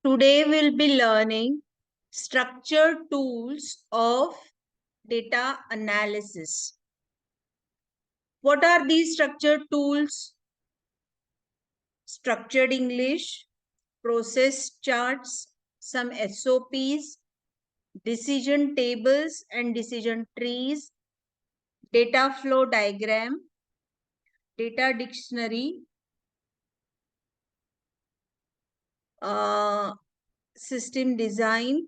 Today we'll be learning structured tools of data analysis. What are these structured tools? Structured English, process charts, some SOPs, decision tables and decision trees, data flow diagram, data dictionary, system design,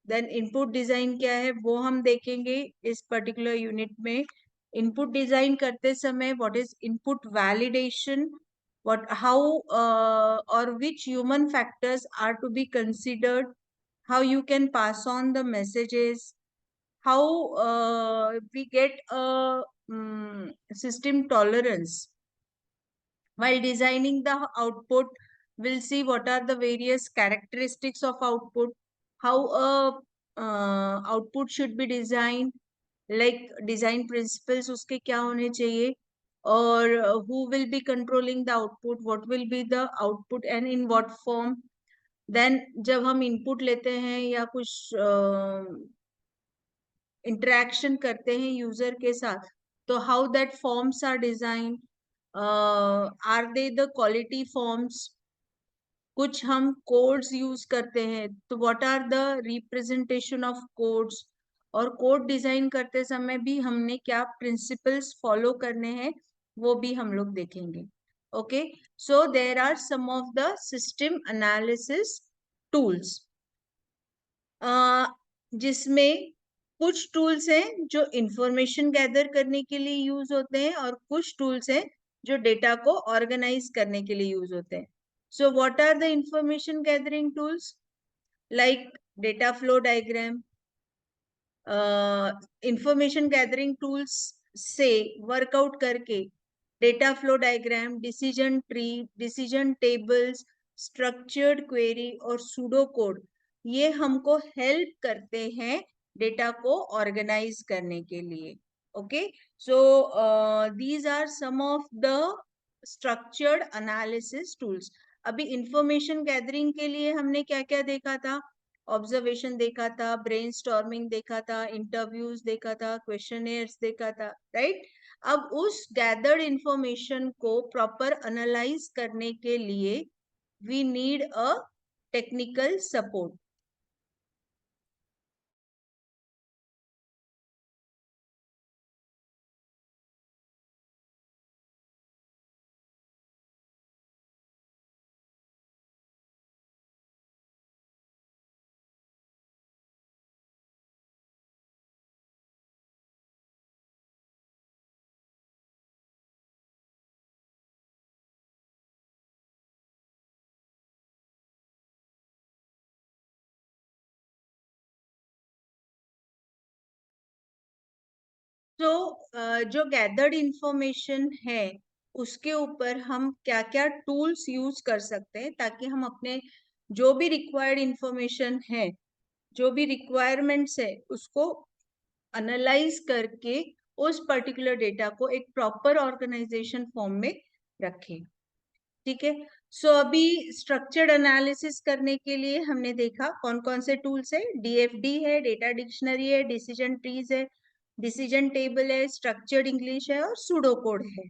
then input design क्या है वो हम देखेंगे इस particular unit में. Input design करते समय what is input validation, what how or which human factors are to be considered, how you can pass on the messages, how we get a system tolerance while designing the output. We'll see what are the various characteristics of output, how a output should be designed, like design principles uske kya hone chahiye, or who will be controlling the output, what will be the output and in what form. Then जब हम input लेते हैं या कुछ interaction करते हैं user के साथ, तो how that forms are designed, are they the quality forms. कुछ हम कोड्स यूज करते हैं, तो what are the representation of codes, और कोड डिजाइन करते समय भी हमने क्या प्रिंसिपल्स फॉलो करने हैं वो भी हम लोग देखेंगे. Okay, so there are some of the system analysis tools, जिसमें कुछ टूल्स हैं जो इंफॉर्मेशन गैदर करने के लिए यूज होते हैं और कुछ टूल्स हैं जो डेटा को ऑर्गेनाइज करने के लिए यूज होते हैं. So what are the information gathering tools? Like data flow diagram, information gathering tools से workout करके data flow diagram, decision tree, decision tables, structured query और pseudo code, ये हमको help करते हैं डेटा को ऑर्गेनाइज करने के लिए. Okay, so these are some of the structured analysis tools. अभी इंफॉर्मेशन गैदरिंग के लिए हमने क्या क्या देखा था? ऑब्जर्वेशन देखा था, ब्रेनस्टॉर्मिंग देखा था, इंटरव्यूज देखा था, क्वेश्चनेयर्स देखा था, राइट? अब उस गैदर्ड इंफॉर्मेशन को प्रॉपर एनालाइज करने के लिए we need a technical support. तो जो गैदर्ड इंफॉर्मेशन है उसके ऊपर हम क्या क्या टूल्स यूज कर सकते हैं ताकि हम अपने जो भी रिक्वायर्ड इंफॉर्मेशन है, जो भी रिक्वायरमेंट्स है, उसको एनालाइज करके उस पर्टिकुलर डेटा को एक प्रॉपर ऑर्गेनाइजेशन फॉर्म में रखें. ठीक है, सो अभी स्ट्रक्चर्ड एनालिसिस करने के लिए हमने देखा कौन कौन से टूल्स है. डीएफडी है, डेटा डिक्शनरी है, डिसीजन ट्रीज है, डिसीजन टेबल है, स्ट्रक्चर्ड इंग्लिश है और सूडो कोड है.